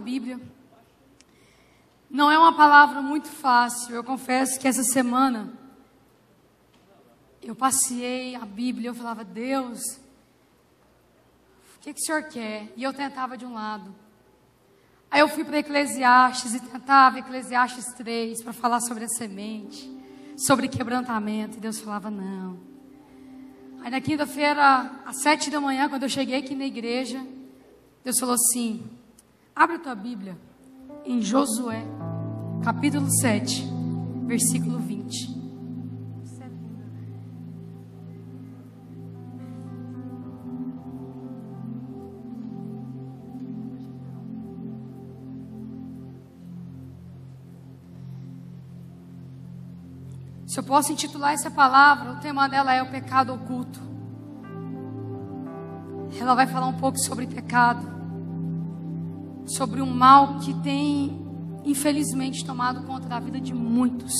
Bíblia. Não é uma palavra muito fácil. Eu confesso que essa semana eu passei a Bíblia e eu falava, Deus, o que o Senhor quer? E eu tentava de um lado. Aí eu fui para Eclesiastes e tentava Eclesiastes 3 para falar sobre a semente, sobre quebrantamento. E Deus falava, não. Aí na quinta-feira, às 7 da manhã, quando eu cheguei aqui na igreja, Deus falou assim, abre a tua Bíblia em Josué, capítulo 7, versículo 20. Se eu posso intitular essa palavra, o tema dela é o pecado oculto. Ela vai falar um pouco sobre pecado, sobre um mal que tem, infelizmente, tomado conta da vida de muitos.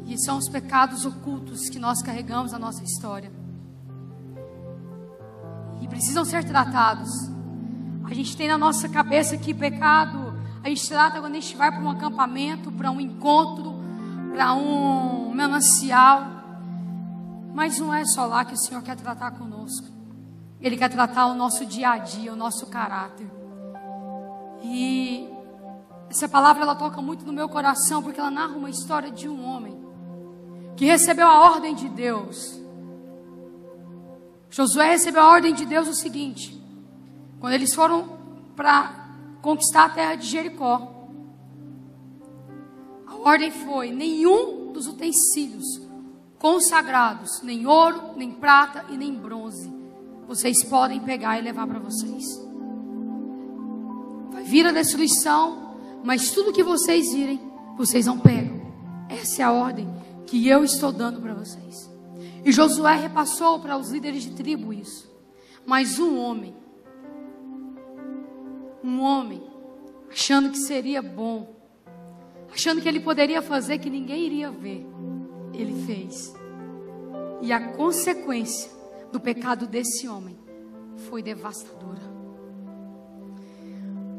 E são os pecados ocultos que nós carregamos na nossa história. E precisam ser tratados. A gente tem na nossa cabeça que pecado, a gente trata quando a gente vai para um acampamento, para um encontro, para um manancial. Mas não é só lá que o Senhor quer tratar conosco. Ele quer tratar o nosso dia a dia, o nosso caráter. E essa palavra ela toca muito no meu coração, porque ela narra uma história de um homem que recebeu a ordem de Deus. Josué recebeu a ordem de Deus o seguinte: quando eles foram para conquistar a terra de Jericó, a ordem foi: nenhum dos utensílios consagrados, nem ouro, nem prata e nem bronze, vocês podem pegar e levar para vocês. Vai vir a destruição, mas tudo que vocês virem, vocês não pegam. Essa é a ordem que eu estou dando para vocês. E Josué repassou para os líderes de tribo isso. Mas um homem, achando que seria bom, achando que ele poderia fazer que ninguém iria ver, ele fez. E a consequência do pecado desse homem foi devastadora.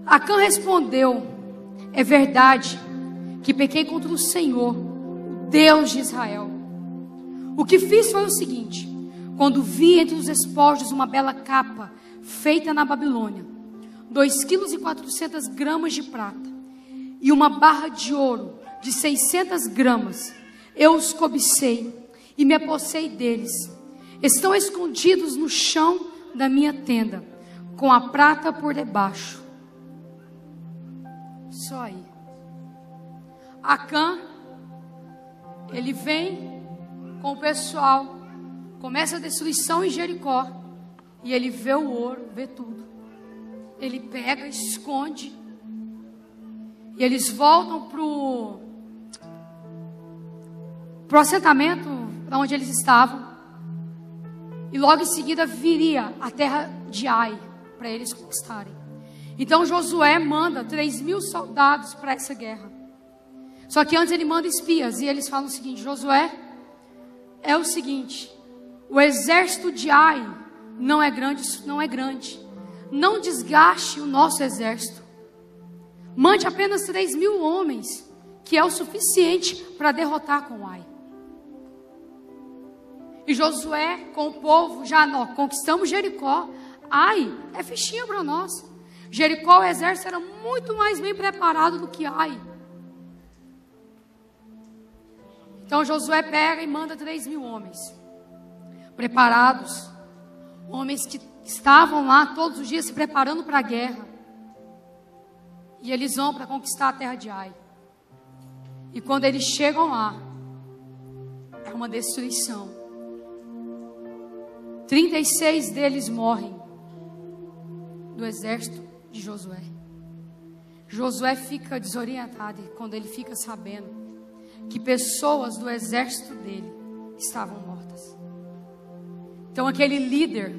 Acã respondeu: é verdade que pequei contra o Senhor, o Deus de Israel. O que fiz foi o seguinte: quando vi entre os despojos uma bela capa feita na Babilônia, 2,4 kg de prata e uma barra de ouro de 600 gramas, eu os cobicei e me apossei deles. Estão escondidos no chão da minha tenda, com a prata por debaixo. Só aí. Acã, ele vem com o pessoal, começa a destruição em Jericó, e ele vê o ouro, vê tudo. Ele pega, esconde, e eles voltam pro assentamento onde eles estavam. E logo em seguida viria a terra de Ai para eles conquistarem. Então Josué manda 3.000 soldados para essa guerra. Só que antes ele manda espias, e eles falam o seguinte: Josué, é o seguinte, o exército de Ai não é grande. Não desgaste o nosso exército. Mande apenas 3.000 homens, que é o suficiente para derrotar com Ai. E Josué com o povo, já nós conquistamos Jericó. Ai é fichinha para nós. Jericó, o exército era muito mais bem preparado do que Ai. Então Josué pega e manda 3.000 homens preparados, homens que estavam lá todos os dias se preparando para a guerra. E eles vão para conquistar a terra de Ai. E quando eles chegam lá, é uma destruição. 36 deles morrem do exército de Josué. Josué fica desorientado quando ele fica sabendo que pessoas do exército dele estavam mortas. Então aquele líder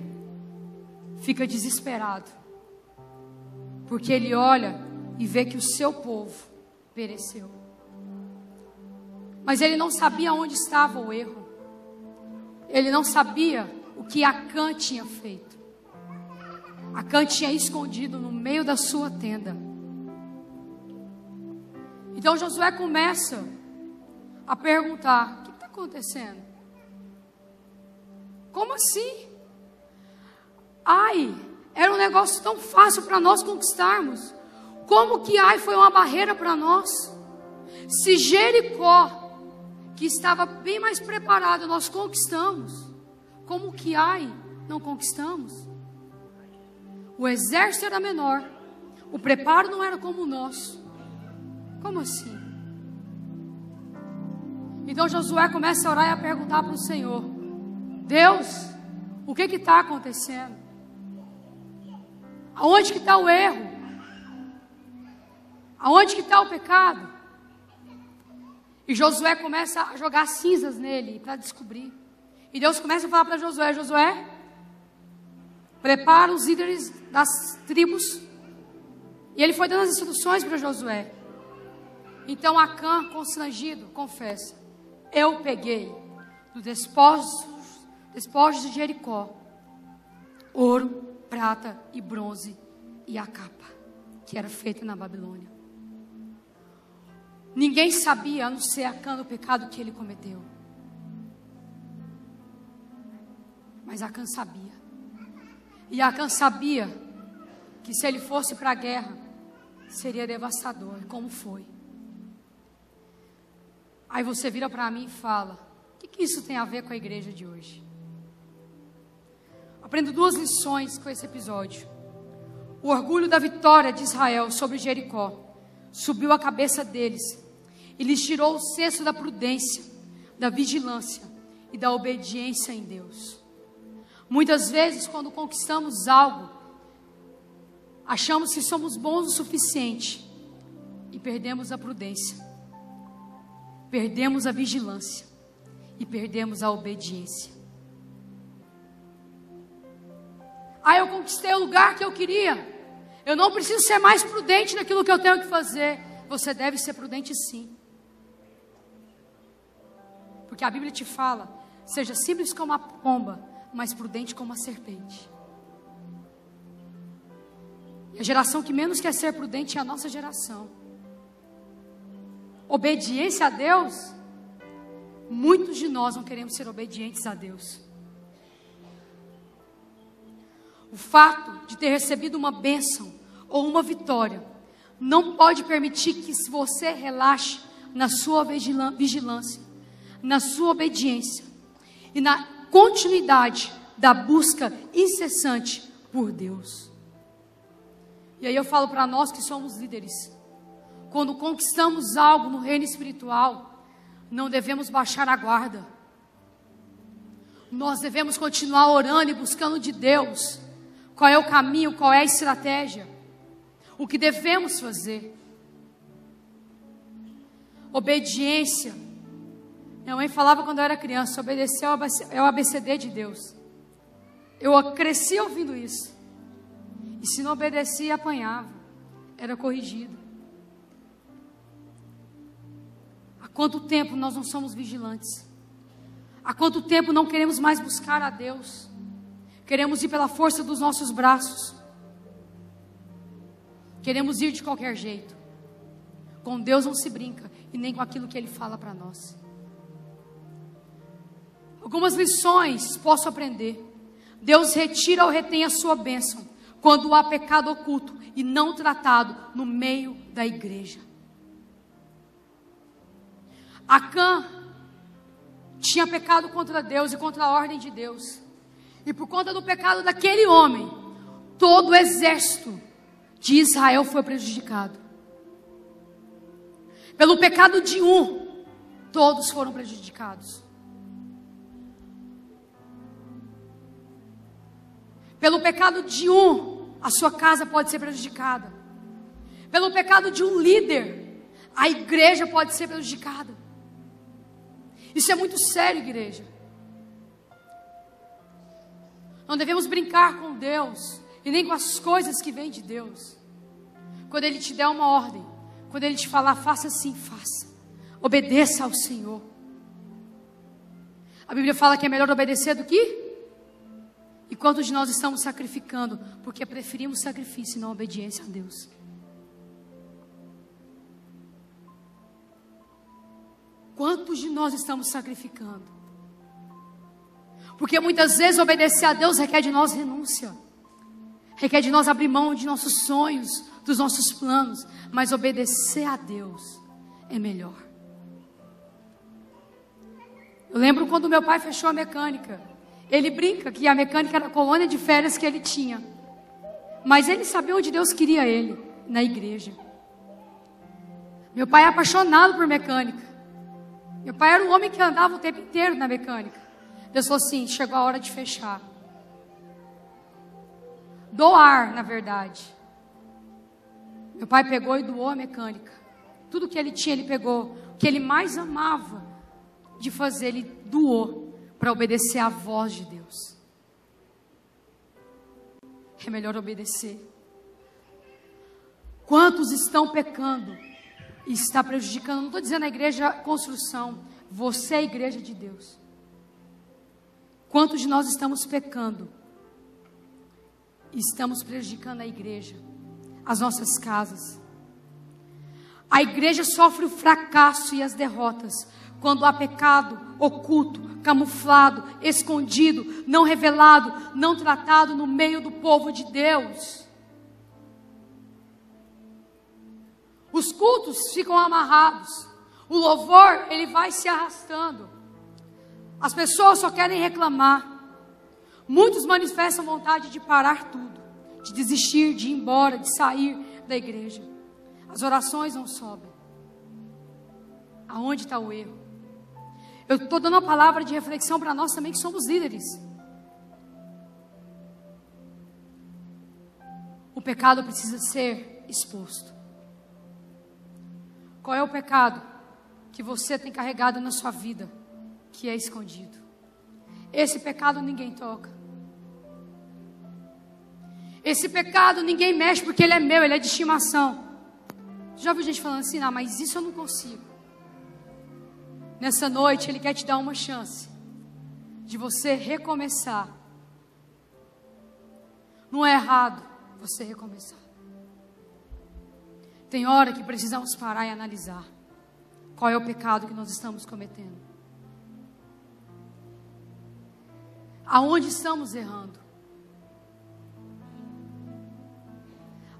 fica desesperado, porque ele olha e vê que o seu povo pereceu. Mas ele não sabia onde estava o erro. Ele não sabia o que Acã tinha feito. Acã tinha escondido no meio da sua tenda. Então Josué começa a perguntar: o que está acontecendo? Como assim? Ai, era um negócio tão fácil para nós conquistarmos. Como que Ai foi uma barreira para nós? Se Jericó, que estava bem mais preparado, nós conquistamos, como que Ai não conquistamos? O exército era menor, o preparo não era como o nosso. Como assim? Então Josué começa a orar e a perguntar para o Senhor: Deus, o que está acontecendo? Aonde que está o erro? Aonde que está o pecado? E Josué começa a jogar cinzas nele para descobrir. E Deus começa a falar para Josué: Josué, prepara os líderes das tribos. E ele foi dando as instruções para Josué. Então Acã, constrangido, confessa: eu peguei dos despojos de Jericó ouro, prata e bronze e a capa que era feita na Babilônia. Ninguém sabia, a não ser Acã, do pecado que ele cometeu. Mas Acã sabia. E Acã sabia que se ele fosse para a guerra, seria devastador, como foi. Aí você vira para mim e fala: o que isso tem a ver com a igreja de hoje? Aprendo duas lições com esse episódio. O orgulho da vitória de Israel sobre Jericó subiu a cabeça deles e lhes tirou o senso da prudência, da vigilância e da obediência em Deus. Muitas vezes, quando conquistamos algo, achamos que somos bons o suficiente e perdemos a prudência, perdemos a vigilância e perdemos a obediência. Eu conquistei o lugar que eu queria, eu não preciso ser mais prudente naquilo que eu tenho que fazer. Você deve ser prudente sim, porque a Bíblia te fala: seja simples como a pomba, mas prudente como a serpente. E a geração que menos quer ser prudente é a nossa geração. Obediência a Deus, muitos de nós não queremos ser obedientes a Deus. O fato de ter recebido uma bênção ou uma vitória não pode permitir que você relaxe na sua vigilância, na sua obediência e na continuidade da busca incessante por Deus. E aí eu falo para nós que somos líderes: quando conquistamos algo no reino espiritual, não devemos baixar a guarda. Nós devemos continuar orando e buscando de Deus qual é o caminho, qual é a estratégia, o que devemos fazer. Obediência. Minha mãe falava quando eu era criança: obedecer é o ABCD de Deus. Eu cresci ouvindo isso. E se não obedecia, apanhava, era corrigido. Há quanto tempo nós não somos vigilantes? Há quanto tempo não queremos mais buscar a Deus? Queremos ir pela força dos nossos braços. Queremos ir de qualquer jeito. Com Deus não se brinca, e nem com aquilo que Ele fala para nós. Algumas lições posso aprender. Deus retira ou retém a sua bênção quando há pecado oculto e não tratado no meio da igreja. Acã tinha pecado contra Deus e contra a ordem de Deus. E por conta do pecado daquele homem, todo o exército de Israel foi prejudicado. Pelo pecado de um, todos foram prejudicados. Pelo pecado de um, a sua casa pode ser prejudicada. Pelo pecado de um líder, a igreja pode ser prejudicada. Isso é muito sério, igreja. Não devemos brincar com Deus e nem com as coisas que vêm de Deus. Quando Ele te der uma ordem, quando Ele te falar: faça assim, faça. Obedeça ao Senhor. A Bíblia fala que é melhor obedecer do que? E E quantos de nós estamos sacrificando porque preferimos sacrifício e não obediência a Deus? Quantos de nós estamos sacrificando? Porque muitas vezes obedecer a Deus requer de nós renúncia. Requer de nós abrir mão de nossos sonhos, dos nossos planos. Mas obedecer a Deus é melhor. Eu lembro quando meu pai fechou a mecânica. Ele brinca que a mecânica era a colônia de férias que ele tinha. Mas ele sabia onde Deus queria ele, na igreja. Meu pai é apaixonado por mecânica. Meu pai era um homem que andava o tempo inteiro na mecânica. Deus falou assim, chegou a hora de fechar. Doar, na verdade. Meu pai pegou e doou a mecânica. Tudo que ele tinha, ele pegou. O que ele mais amava de fazer, ele doou para obedecer à voz de Deus. É melhor obedecer. Quantos estão pecando e está prejudicando? Não estou dizendo a igreja construção. Você é a igreja de Deus. Quantos de nós estamos pecando e estamos prejudicando a igreja, as nossas casas? A igreja sofre o fracasso e as derrotas quando há pecado oculto, camuflado, escondido, não revelado, não tratado no meio do povo de Deus. Os cultos ficam amarrados, o louvor ele vai se arrastando. As pessoas só querem reclamar. Muitos manifestam vontade de parar tudo, de desistir, de ir embora, de sair da igreja. As orações não sobem. Aonde está o erro? Eu estou dando uma palavra de reflexão para nós também que somos líderes. O pecado precisa ser exposto. Qual é o pecado que você tem carregado na sua vida, que é escondido? Esse pecado ninguém toca. Esse pecado ninguém mexe porque ele é meu, ele é de estimação. Já ouviu gente falando assim, não, mas isso eu não consigo. Nessa noite ele quer te dar uma chance de você recomeçar. Não é errado você recomeçar. Tem hora que precisamos parar e analisar qual é o pecado que nós estamos cometendo. Aonde estamos errando?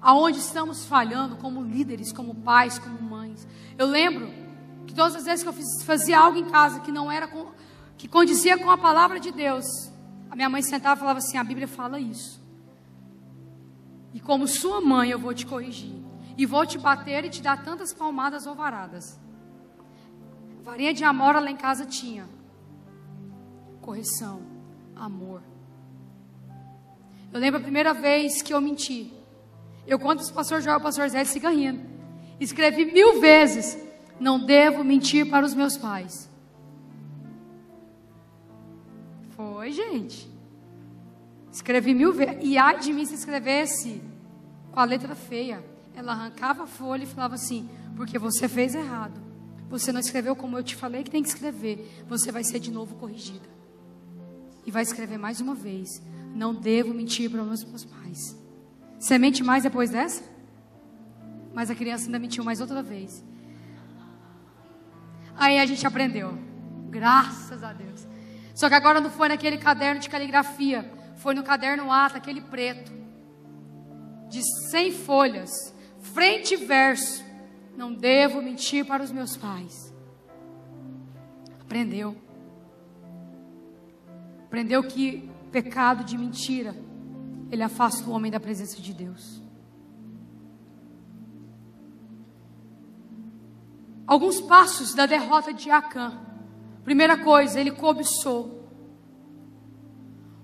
Aonde estamos falhando como líderes, como pais, como mães? Eu lembro que todas as vezes que eu fazia algo em casa que não era que condizia com a palavra de Deus, a minha mãe sentava e falava assim, a Bíblia fala isso. E como sua mãe eu vou te corrigir. E vou te bater e te dar tantas palmadas ou varadas. Varinha de amora lá em casa tinha. Correção, amor. Eu lembro a primeira vez que eu menti. Eu conto para o pastor Joel e o pastor Zé se rindo. Escrevi 1000 vezes. Não devo mentir para os meus pais. Foi, gente. Escrevi 1000 vezes. E ai de mim se escrevesse com a letra feia. Ela arrancava a folha e falava assim, porque você fez errado. Você não escreveu como eu te falei que tem que escrever. Você vai ser de novo corrigida. E vai escrever mais uma vez. Não devo mentir para os meus pais. Você mente mais depois dessa? Mas a criança ainda mentiu mais outra vez. Aí a gente aprendeu. Graças a Deus. Só que agora não foi naquele caderno de caligrafia. Foi no caderno ata, aquele preto. De 100 folhas. Frente e verso. Não devo mentir para os meus pais. Aprendeu. Aprendeu que pecado de mentira, ele afasta o homem da presença de Deus. Alguns passos da derrota de Acã. Primeira coisa, ele cobiçou.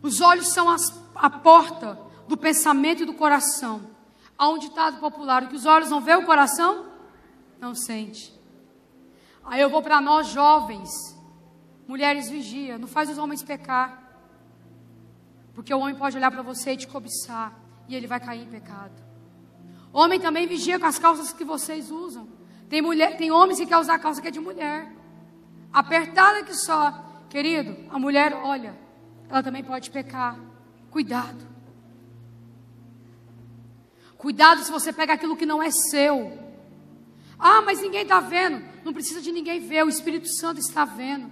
Os olhos são a porta do pensamento e do coração. Há um ditado popular, o que os olhos não vê, o coração não sente. Aí eu vou para nós jovens, mulheres vigia, não faz os homens pecar. Porque o homem pode olhar para você e te cobiçar, e ele vai cair em pecado. Homem também vigia com as calças que vocês usam. Tem homens que querem usar a calça que é de mulher. Apertada que só. Querido, a mulher, olha, ela também pode pecar. Cuidado. Cuidado se você pega aquilo que não é seu. Ah, mas ninguém está vendo. Não precisa de ninguém ver, o Espírito Santo está vendo.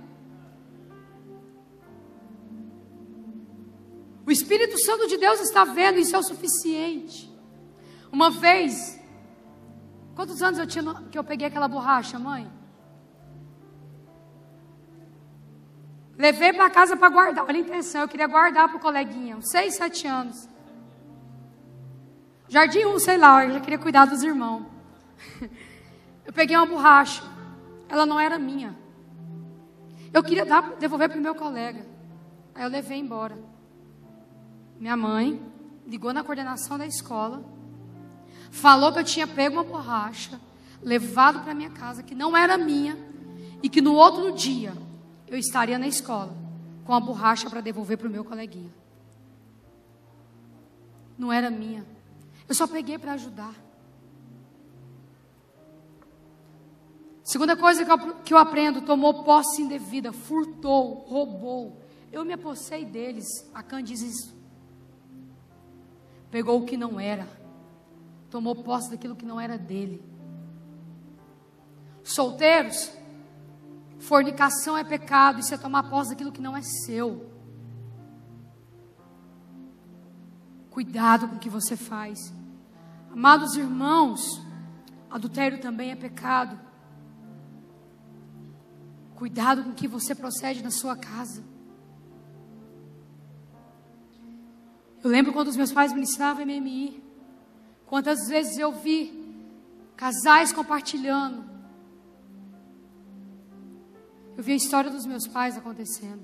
O Espírito Santo de Deus está vendo, isso é o suficiente. Uma vez, quantos anos eu tinha que eu peguei aquela borracha, mãe? Levei para casa para guardar, olha a intenção, eu queria guardar para o coleguinha, uns 6, 7 anos. Jardim 1, sei lá, eu já queria cuidar dos irmãos. Eu peguei uma borracha, ela não era minha. Eu queria devolver para o meu colega. Aí eu levei embora. Minha mãe ligou na coordenação da escola, falou que eu tinha pego uma borracha, levado para minha casa, que não era minha, e que no outro dia eu estaria na escola com a borracha para devolver para o meu coleguinha. Não era minha. Eu só peguei para ajudar. Segunda coisa que eu aprendo: tomou posse indevida, furtou, roubou. Eu me apossei deles. Acã diz isso. Pegou o que não era. Tomou posse daquilo que não era dele. Solteiros, fornicação é pecado. Isso é tomar posse daquilo que não é seu. Cuidado com o que você faz. Amados irmãos, adultério também é pecado. Cuidado com o que você procede na sua casa. Eu lembro quando os meus pais me ensinavam MMI. Quantas vezes eu vi casais compartilhando. Eu vi a história dos meus pais acontecendo.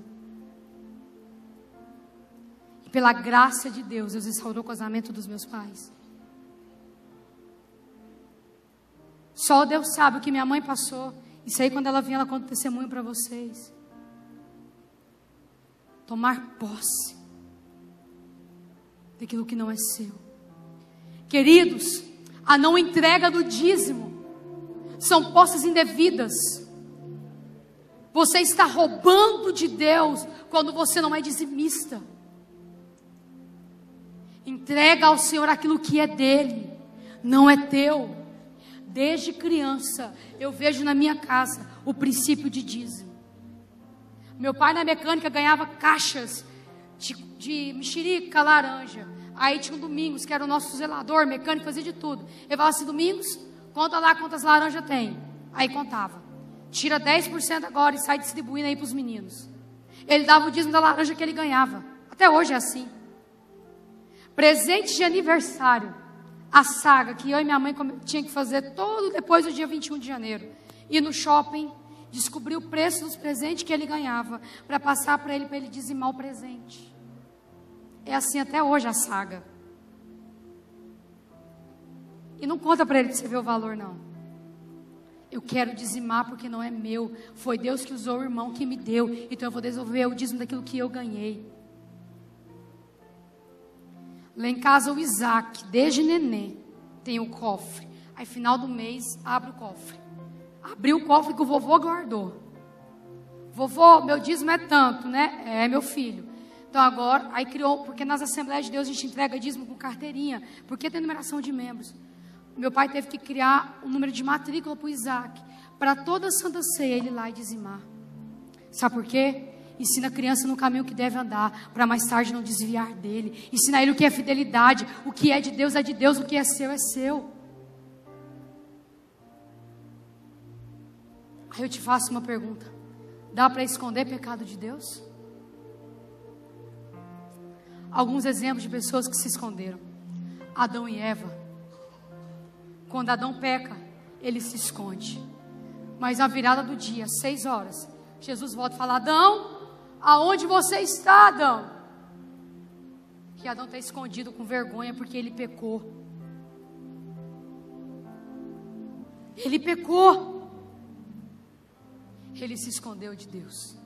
E pela graça de Deus, Deus restaurou o casamento dos meus pais. Só Deus sabe o que minha mãe passou. Isso aí, quando ela vinha, ela conta testemunho para vocês. Tomar posse daquilo que não é seu. Queridos, a não entrega do dízimo são posses indevidas. Você está roubando de Deus quando você não é dizimista. Entrega ao Senhor aquilo que é dele, não é teu. Desde criança, eu vejo na minha casa o princípio de dízimo. Meu pai na mecânica ganhava caixas de mexerica, laranja. Aí tinha um Domingos, que era o nosso zelador, mecânico, fazia de tudo. Ele falava assim: Domingos, conta lá quantas laranjas tem. Aí contava. Tira 10% agora e sai distribuindo aí para os meninos. Ele dava o dízimo da laranja que ele ganhava. Até hoje é assim. Presente de aniversário. A saga que eu e minha mãe tinha que fazer todo depois do dia 21 de janeiro. Ir no shopping, descobrir o preço dos presentes que ele ganhava, para passar para ele dizimar o presente. É assim até hoje a saga. E não conta para ele que você vê o valor, não. Eu quero dizimar porque não é meu. Foi Deus que usou o irmão que me deu. Então eu vou devolver o dízimo daquilo que eu ganhei. Lá em casa o Isaac, desde neném, tem o cofre. Aí final do mês, abre o cofre. Abriu o cofre que o vovô guardou. Vovô, meu dízimo é tanto, né? É, meu filho. Então agora, aí criou, porque nas Assembleias de Deus a gente entrega dízimo com carteirinha, porque tem numeração de membros. Meu pai teve que criar um número de matrícula para o Isaac, para toda Santa Ceia ele ir lá e dizimar. Sabe por quê? Ensina a criança no caminho que deve andar, para mais tarde não desviar dele. Ensina ele o que é fidelidade, o que é de Deus, o que é seu é seu. Aí eu te faço uma pergunta: dá para esconder pecado de Deus? Alguns exemplos de pessoas que se esconderam. Adão e Eva. Quando Adão peca, ele se esconde. Mas na virada do dia, 6 horas, Jesus volta e fala: Adão, aonde você está, Adão? Que Adão está escondido com vergonha porque ele pecou. Ele pecou. Ele se escondeu de Deus.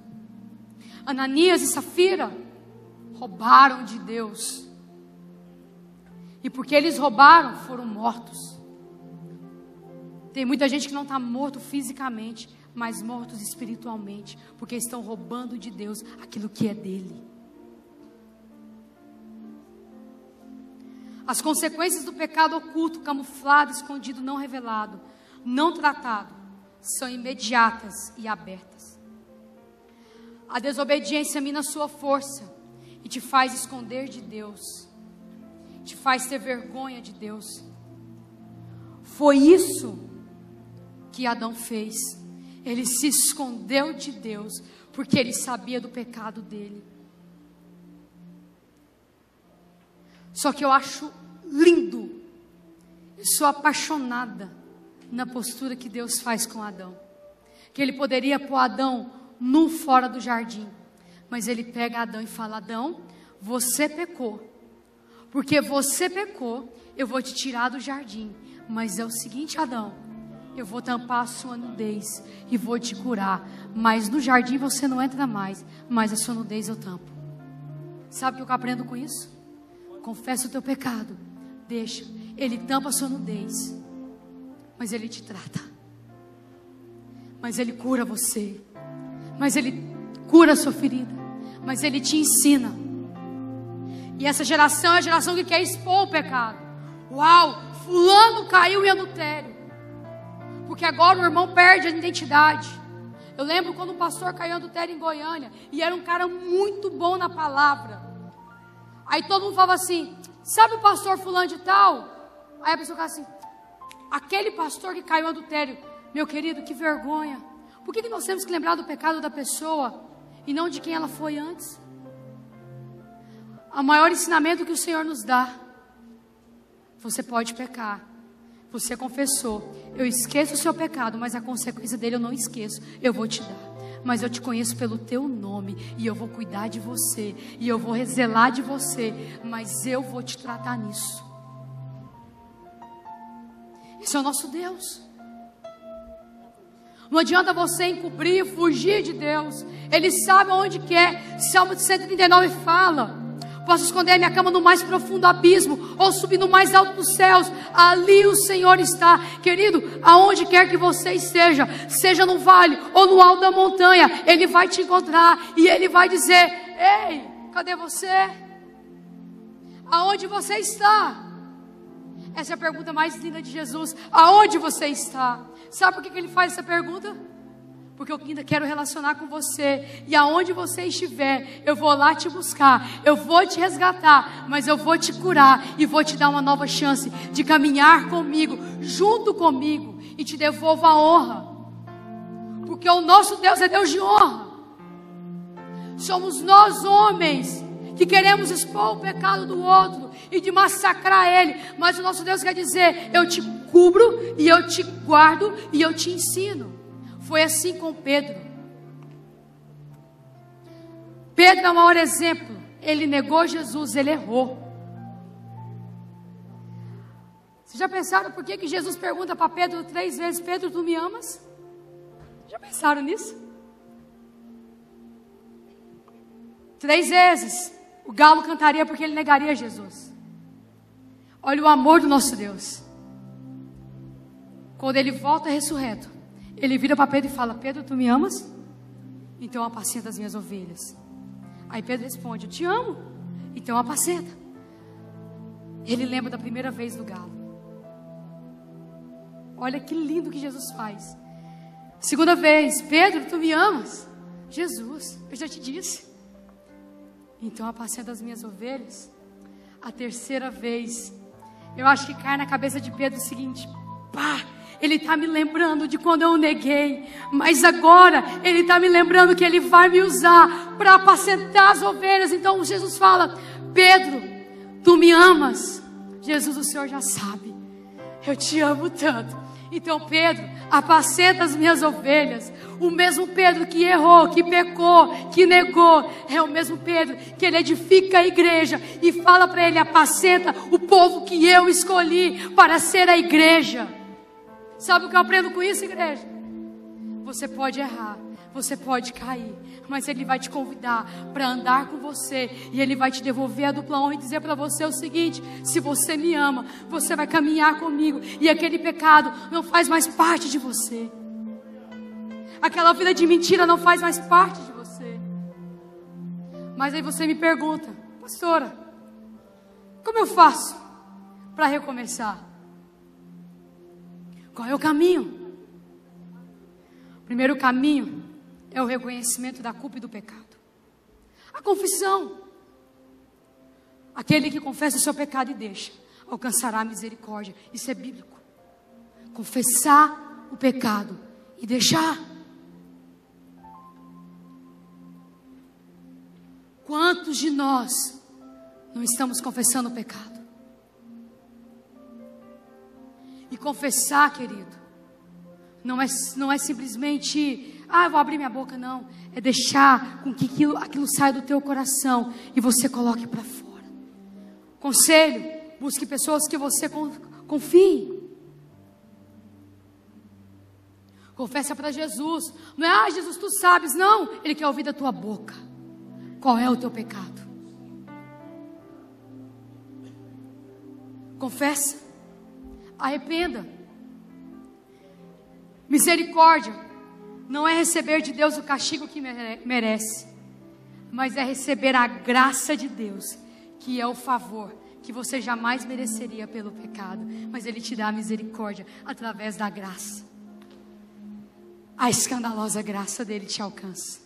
Ananias e Safira roubaram de Deus. E porque eles roubaram, foram mortos. Tem muita gente que não está morto fisicamente, mas mortos espiritualmente, porque estão roubando de Deus aquilo que é dele. As consequências do pecado oculto, camuflado, escondido, não revelado, não tratado, são imediatas e abertas. A desobediência mina a sua força e te faz esconder de Deus, te faz ter vergonha de Deus. Foi isso que Adão fez. Ele se escondeu de Deus, porque ele sabia do pecado dele. Só que eu acho lindo, eu sou apaixonada na postura que Deus faz com Adão. Que ele poderia pôr Adão nu fora do jardim, mas ele pega Adão e fala: Adão, você pecou, porque você pecou, eu vou te tirar do jardim, mas é o seguinte, Adão, eu vou tampar a sua nudez e vou te curar, mas no jardim você não entra mais, mas a sua nudez eu tampo. Sabe o que eu aprendo com isso? Confessa o teu pecado, deixa, ele tampa a sua nudez, mas ele te trata, mas ele cura você, mas ele cura a sua ferida, mas ele te ensina. E essa geração é a geração que quer expor o pecado. Uau, fulano caiu em adultério, porque agora o irmão perde a identidade. Eu lembro quando o pastor caiu em adultério em Goiânia, e era um cara muito bom na palavra. Aí todo mundo falava assim: sabe o pastor fulano de tal? Aí a pessoa ficava assim: aquele pastor que caiu em adultério. Meu querido, que vergonha. Por que nós temos que lembrar do pecado da pessoa e não de quem ela foi antes? O maior ensinamento que o Senhor nos dá: você pode pecar, você confessou, eu esqueço o seu pecado, mas a consequência dele eu não esqueço, eu vou te dar. Mas eu te conheço pelo teu nome, e eu vou cuidar de você, e eu vou zelar de você, mas eu vou te tratar nisso. Esse é o nosso Deus. Não adianta você encobrir, fugir de Deus. Ele sabe onde quer. Salmo 139 fala: posso esconder a minha cama no mais profundo abismo, ou subir no mais alto dos céus, ali o Senhor está. Querido, aonde quer que você esteja, seja no vale ou no alto da montanha, Ele vai te encontrar, e Ele vai dizer: ei, cadê você? Aonde você está? Essa é a pergunta mais linda de Jesus: aonde você está? Sabe por que Ele faz essa pergunta? Porque eu ainda quero relacionar com você, e aonde você estiver, eu vou lá te buscar, eu vou te resgatar, mas eu vou te curar, e vou te dar uma nova chance de caminhar comigo, junto comigo, e te devolvo a honra, porque o nosso Deus é Deus de honra. Somos nós homens que queremos expor o pecado do outro e de massacrar ele, mas o nosso Deus quer dizer: eu te cubro, e eu te guardo, e eu te ensino. Foi assim com Pedro. Pedro é o maior exemplo. Ele negou Jesus, ele errou. Vocês já pensaram por que Jesus pergunta para Pedro 3 vezes: Pedro, tu me amas? Já pensaram nisso? 3 vezes o galo cantaria porque ele negaria Jesus. Olha o amor do nosso Deus. Quando ele volta ressurreto, ele vira para Pedro e fala: Pedro, tu me amas? Então apacenta as minhas ovelhas. Aí Pedro responde: eu te amo, então apacenta. Ele lembra da primeira vez do galo. Olha que lindo que Jesus faz. Segunda vez: Pedro, tu me amas? Jesus, eu já te disse, então apacenta as minhas ovelhas. A terceira vez, eu acho que cai na cabeça de Pedro o seguinte: pá, Ele está me lembrando de quando eu o neguei, mas agora Ele está me lembrando que Ele vai me usar para apacentar as ovelhas. Então Jesus fala: Pedro, tu me amas? Jesus, o Senhor já sabe, eu te amo tanto. Então Pedro, apacenta as minhas ovelhas. O mesmo Pedro que errou, que pecou, que negou, é o mesmo Pedro que ele edifica a igreja e fala para ele: apacenta o povo que eu escolhi para ser a igreja. Sabe o que eu aprendo com isso, igreja? Você pode errar, você pode cair, mas Ele vai te convidar para andar com você, e Ele vai te devolver a dupla honra e dizer para você o seguinte: se você me ama, você vai caminhar comigo, e aquele pecado não faz mais parte de você, aquela vida de mentira não faz mais parte de você. Mas aí você me pergunta: pastora, como eu faço para recomeçar. Qual é o caminho? O primeiro caminho é o reconhecimento da culpa e do pecado. A confissão. Aquele que confessa o seu pecado e deixa, alcançará a misericórdia. Isso é bíblico. Confessar o pecado e deixar. Quantos de nós não estamos confessando o pecado? E confessar, querido, não é simplesmente, eu vou abrir minha boca, não. É deixar com que aquilo saia do teu coração e você coloque para fora. Conselho, busque pessoas que você confie. Confessa para Jesus. Não é, Jesus, tu sabes, não. Ele quer ouvir da tua boca. Qual é o teu pecado? Confessa. Arrependa. Misericórdia não é receber de Deus o castigo que merece, mas é receber a graça de Deus, que é o favor que você jamais mereceria pelo pecado, mas Ele te dá a misericórdia através da graça. A escandalosa graça dele te alcança.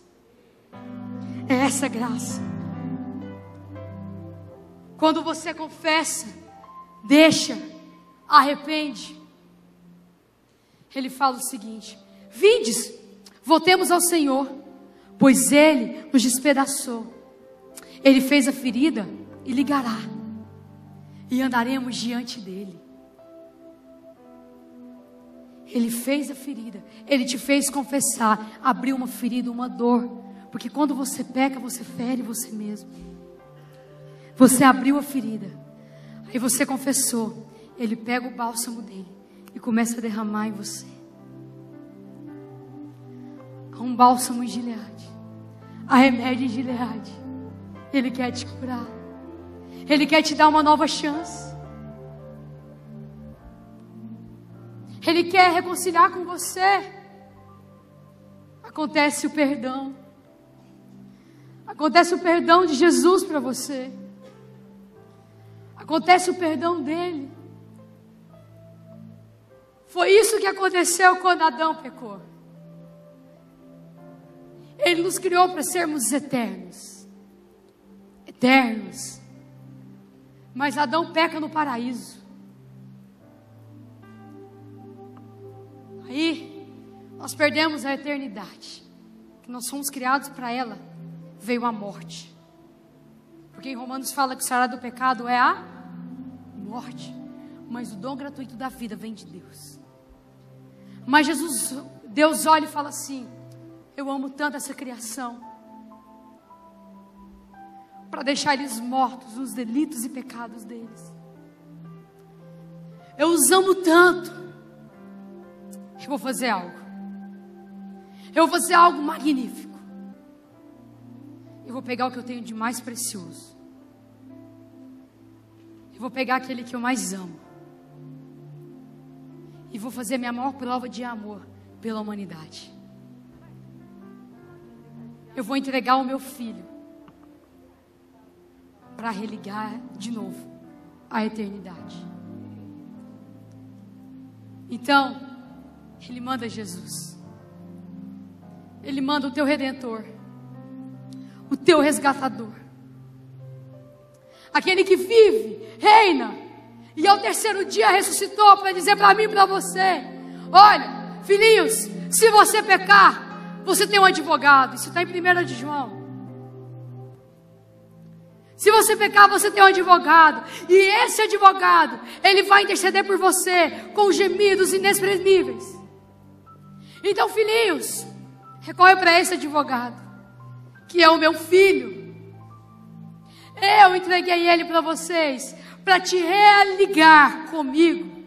É essa graça. Quando você confessa, deixa, arrepende, Ele fala o seguinte: vindes, voltemos ao Senhor, pois Ele nos despedaçou. Ele fez a ferida e ligará, e andaremos diante dEle. Ele fez a ferida, Ele te fez confessar, abriu uma ferida, uma dor, porque quando você peca, você fere você mesmo. Você abriu a ferida, aí você confessou, Ele pega o bálsamo dele e começa a derramar em você. Há um bálsamo em Gileade, há remédio em Gileade. Ele quer te curar, Ele quer te dar uma nova chance. Ele quer reconciliar com você. Acontece o perdão. Acontece o perdão de Jesus para você. Acontece o perdão dele. Foi isso que aconteceu quando Adão pecou. Ele nos criou para sermos eternos. Eternos. Mas Adão peca no paraíso. Aí, nós perdemos a eternidade. Que nós fomos criados para ela. Veio a morte. Porque em Romanos fala que o salário do pecado é a morte. Mas o dom gratuito da vida vem de Deus. Mas Deus olha e fala assim: eu amo tanto essa criação, para deixar eles mortos nos delitos e pecados deles. Eu os amo tanto. Eu vou fazer algo. Eu vou fazer algo magnífico. Eu vou pegar o que eu tenho de mais precioso. Eu vou pegar aquele que eu mais amo. E vou fazer a minha maior prova de amor pela humanidade. Eu vou entregar o meu filho para religar de novo a eternidade. Então, Ele manda Jesus. Ele manda o teu Redentor, o teu resgatador, aquele que vive, reina, e ao terceiro dia ressuscitou para dizer para mim e para você: olha, filhinhos, se você pecar, você tem um advogado. Isso está em 1 de João. Se você pecar, você tem um advogado. E esse advogado, ele vai interceder por você com gemidos inexprimíveis. Então, filhinhos, recorre para esse advogado, que é o meu filho. Eu entreguei ele para vocês, para te religar comigo.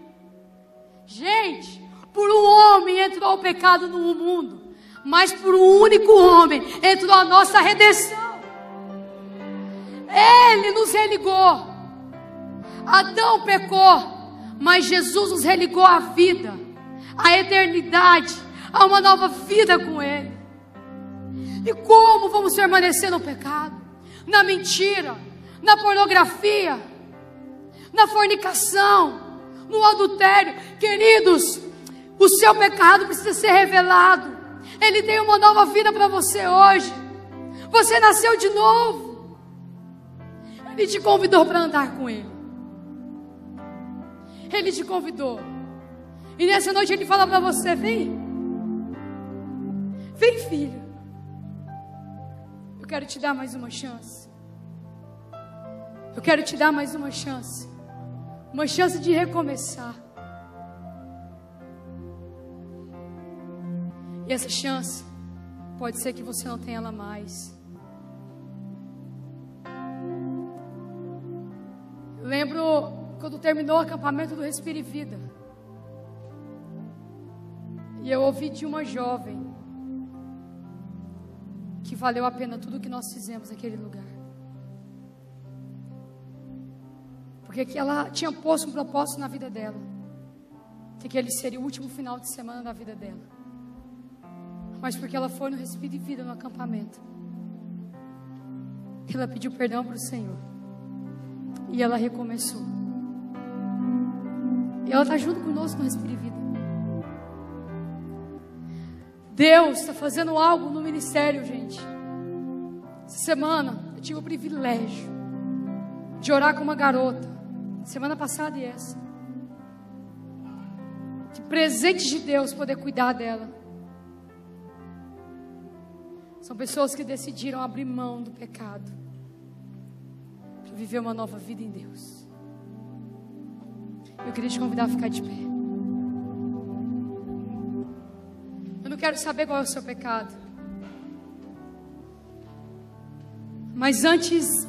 Gente, por um homem entrou o pecado no mundo, mas por um único homem entrou a nossa redenção. Ele nos religou. Adão pecou, mas Jesus nos religou à vida, à eternidade, a uma nova vida com Ele. E como vamos permanecer no pecado, na mentira, na pornografia, na fornicação, no adultério. Queridos, o seu pecado precisa ser revelado. Ele tem uma nova vida para você hoje. Você nasceu de novo. Ele te convidou para andar com Ele. Ele te convidou. E nessa noite Ele fala para você: vem. Vem, filho. Eu quero te dar mais uma chance. Eu quero te dar mais uma chance. Uma chance de recomeçar. E essa chance, pode ser que você não tenha ela mais. Eu lembro quando terminou o acampamento do Respire Vida. E eu ouvi de uma jovem que valeu a pena tudo que nós fizemos naquele lugar. Porque que ela tinha posto um propósito na vida dela. Que aquele seria o último final de semana da vida dela. Mas porque ela foi no Respire Vida, no acampamento, ela pediu perdão para o Senhor. E ela recomeçou. E ela está junto conosco no Respire Vida. Deus está fazendo algo no ministério, gente. Essa semana eu tive o privilégio de orar com uma garota. Semana passada e essa. Que presente de Deus poder cuidar dela. São pessoas que decidiram abrir mão do pecado para viver uma nova vida em Deus. Eu queria te convidar a ficar de pé. Eu não quero saber qual é o seu pecado. Mas antes,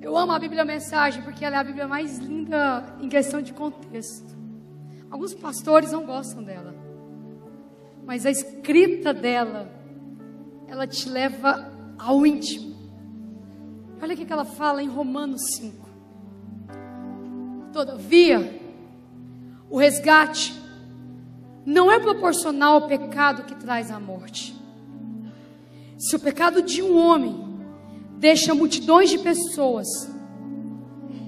eu amo a Bíblia Mensagem porque ela é a Bíblia mais linda em questão de contexto. Alguns pastores não gostam dela, mas a escrita dela, ela te leva ao íntimo. Olha o que ela fala em Romanos 5. Todavia, o resgate não é proporcional ao pecado que traz a morte. Se o pecado de um homem deixa multidões de pessoas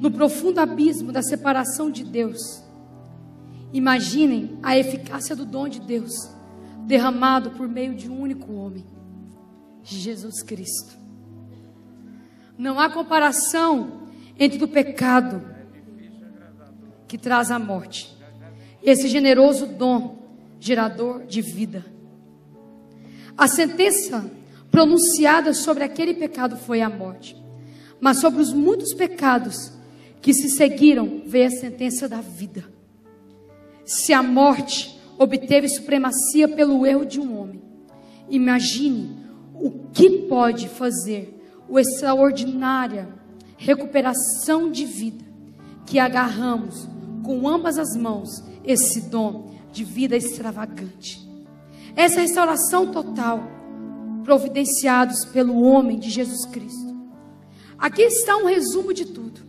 no profundo abismo da separação de Deus, imaginem a eficácia do dom de Deus derramado por meio de um único homem, Jesus Cristo. Não há comparação entre o pecado que traz a morte, esse generoso dom gerador de vida. A sentença pronunciada sobre aquele pecado foi a morte, mas sobre os muitos pecados que se seguiram veio a sentença da vida. Se a morte obteve supremacia pelo erro de um homem, imagine o que pode fazer o extraordinária recuperação de vida que agarramos com ambas as mãos, esse dom de vida extravagante. Essa restauração total, providenciados pelo homem de Jesus Cristo. Aqui está um resumo de tudo.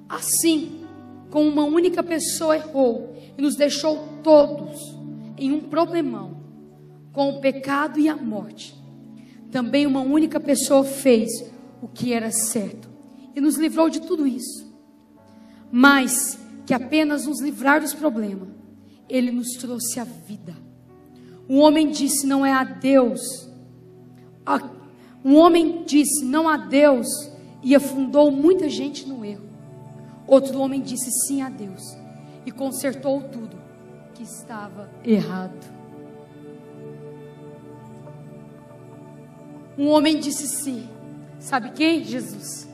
Assim, como uma única pessoa errou e nos deixou todos em um problemão com o pecado e a morte, também uma única pessoa fez o que era certo e nos livrou de tudo isso. Mas que apenas nos livrar dos problemas, Ele nos trouxe a vida. Um homem disse não é a Deus. Um homem disse não a Deus e afundou muita gente no erro. Outro homem disse sim a Deus e consertou tudo que estava errado. Um homem disse sim. Sabe quem? Jesus.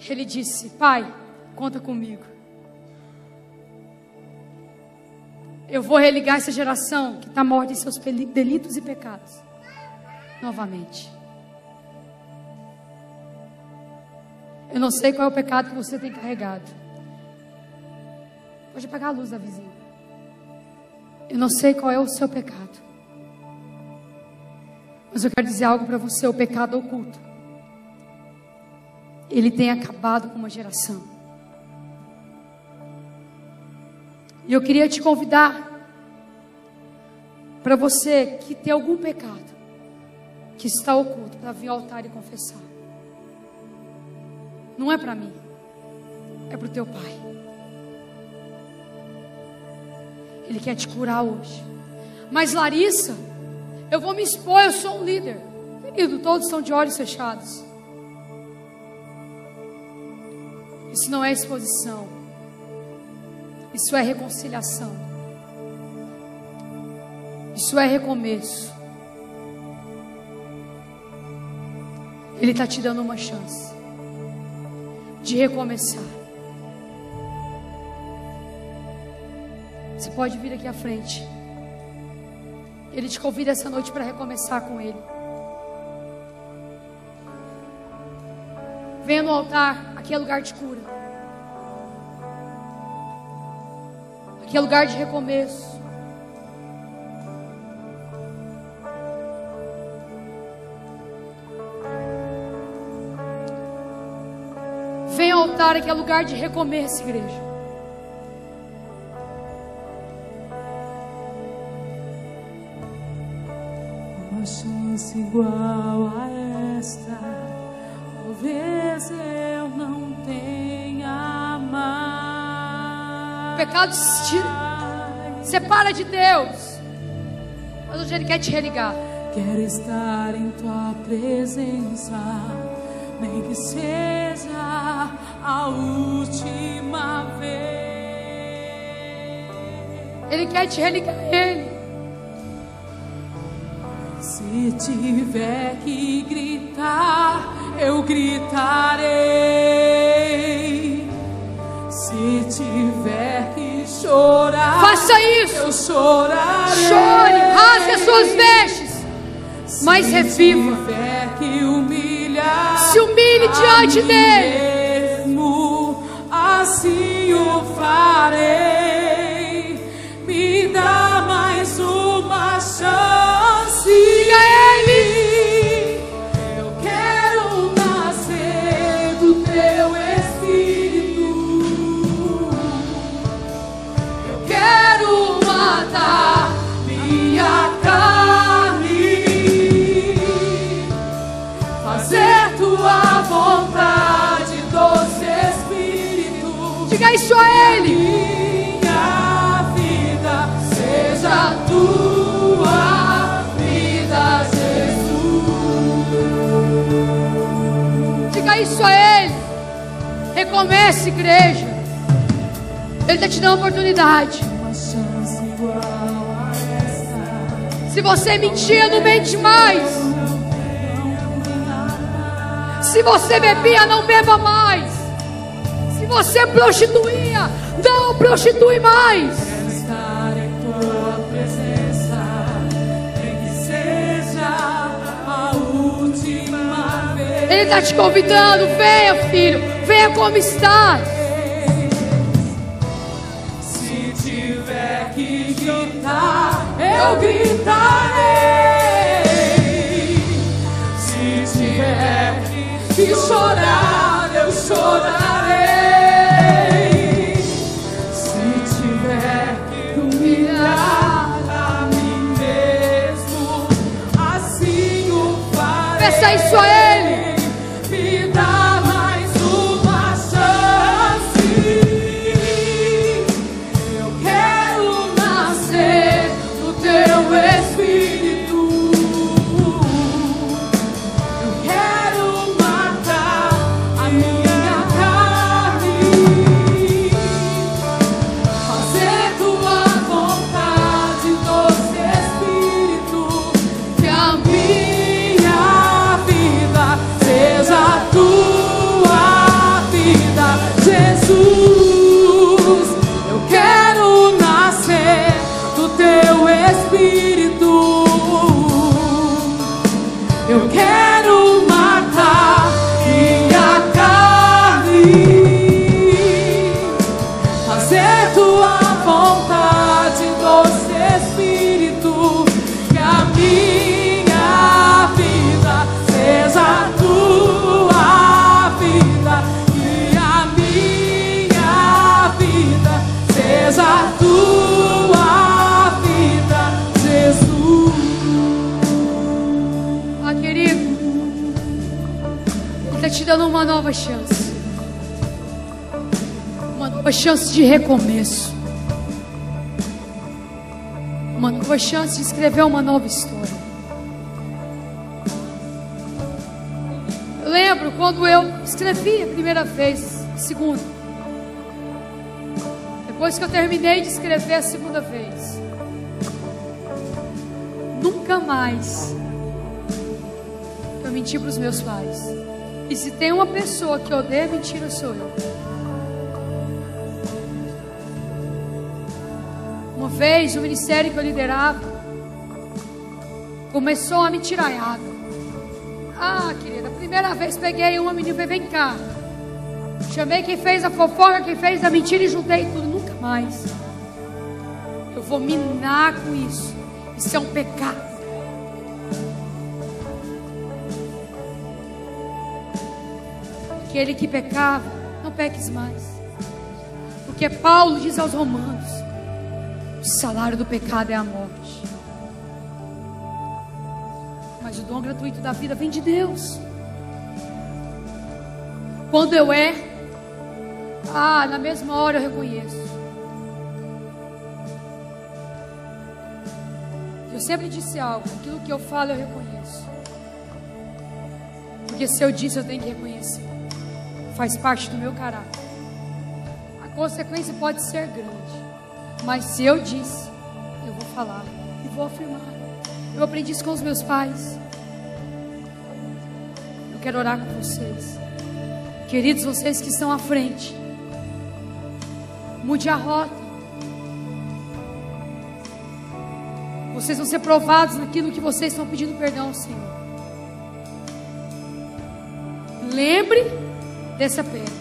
Ele disse: Pai, conta comigo. Eu vou religar essa geração que está morta em seus delitos e pecados novamente. Eu não sei qual é o pecado que você tem carregado. Pode apagar a luz da vizinha. Eu não sei qual é o seu pecado, mas eu quero dizer algo para você. O pecado oculto, ele tem acabado com uma geração. E eu queria te convidar Para você que tem algum pecado que está oculto, para vir ao altar e confessar. Não é para mim, é para o teu Pai. Ele quer te curar hoje. Mas Larissa, eu vou me expor, eu sou um líder. Querido, todos estão de olhos fechados. Isso não é exposição. Isso é reconciliação. Isso é recomeço. Ele está te dando uma chance de recomeçar. Você pode vir aqui à frente. Ele te convida essa noite para recomeçar com Ele. Venha no altar, aqui é lugar de cura. Aqui é lugar de recomeço. Venha ao altar, aqui é lugar de recomeço, igreja. Uma chance igual a esta, talvez eu não tenha mais. O pecado se separa de Deus, mas hoje Ele quer te religar. Quero estar em tua presença, nem que seja a última vez. Ele quer te religar a Ele. Se tiver que gritar, eu gritarei. Se tiver que chorar, faça isso. Eu chorarei. Chore, rasgue as suas vestes, mas reviva. Se tiver que humilhar, se humilhe diante dele. Mesmo assim o farei. Me dá mais uma chance. Diga a Ele: eu quero nascer do teu Espírito. Eu quero matar minha carne, fazer tua vontade, doce Espírito. Diga isso a Ele. Minha vida seja tua vida, Jesus. Diga isso a Ele. Recomece, igreja. Ele está te dando uma oportunidade. Uma chance igual a esta. Se você mentia, não mente mais. Se você bebia, não beba mais. Se você prostituía, não prostitui mais. Quero estar em tua presença, nem que seja a última vez. Ele está te convidando. Venha, filho. Venha como está. Se tiver que gritar, eu gritarei. Se tiver que chorar, eu chorarei. Se tiver que humilhar a mim mesmo, assim o farei. Peça isso a Ele. Me dá mais uma chance. Eu quero nascer do teu Espírito. Eu quero matar a minha carne, fazer tua vontade, doce Espírito. Que a minha vida seja a tua vida, Jesus. Eu quero nascer do teu Espírito. Eu quero matar minha carne, fazer tua vontade, doce Espírito. Que a minha vida seja a tua vida. Que a minha vida seja a tua vida, Jesus. uma nova chance. Uma nova chance de recomeço. Uma nova chance de escrever uma nova história. Eu lembro quando eu escrevi a primeira vez, a segunda. Depois que eu terminei de escrever a segunda vez, nunca mais eu menti para os meus pais. E se tem uma pessoa que odeia mentira, sou eu. Uma vez o ministério que eu liderava começou a me tirar água. Ah, querida, a primeira vez peguei uma menina e falei, vem cá. Chamei quem fez a fofoca, quem fez a mentira e juntei tudo. Nunca mais. Eu vou minar com isso. Isso é um pecado. Aquele que pecava, não peques mais. Porque Paulo diz aos Romanos: o salário do pecado é a morte, mas o dom gratuito da vida vem de Deus. Quando eu erro, na mesma hora eu reconheço. Eu sempre disse algo: aquilo que eu falo eu reconheço. Porque se eu disse, eu tenho que reconhecer. Faz parte do meu caráter. A consequência pode ser grande, mas se eu disse, eu vou falar e vou afirmar. Eu aprendi isso com os meus pais. Eu quero orar com vocês, queridos, vocês que estão à frente. Mude a rota. Vocês vão ser provados naquilo que vocês estão pedindo perdão ao Senhor. Lembre dessa pedra,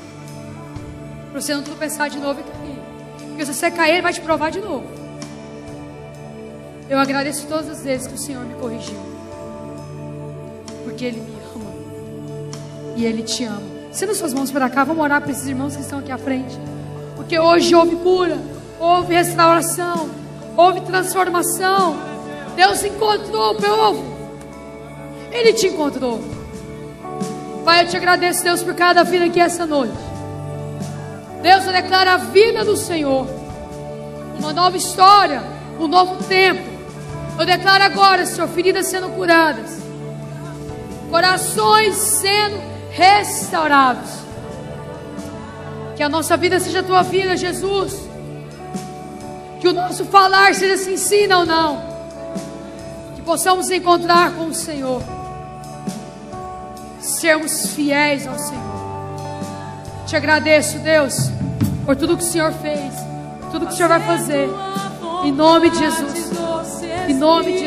para você não tropeçar de novo e cair. Porque se você cair, Ele vai te provar de novo. Eu agradeço todas as vezes que o Senhor me corrigiu, porque Ele me ama e Ele te ama. Estenda suas mãos para cá, vamos orar para esses irmãos que estão aqui à frente. Porque hoje houve cura, houve restauração, houve transformação. Deus encontrou o povo. Ele te encontrou. Pai, eu te agradeço, Deus, por cada vida aqui essa noite. Deus, eu declaro a vida do Senhor, uma nova história, um novo tempo. Eu declaro agora, Senhor, feridas sendo curadas, corações sendo restaurados. Que a nossa vida seja a tua vida, Jesus. Que o nosso falar seja se ensina ou não. Que possamos encontrar com o Senhor, sermos fiéis ao Senhor. Te agradeço, Deus, por tudo que o Senhor fez, por tudo que o Senhor vai fazer. Em nome de Jesus. Em nome de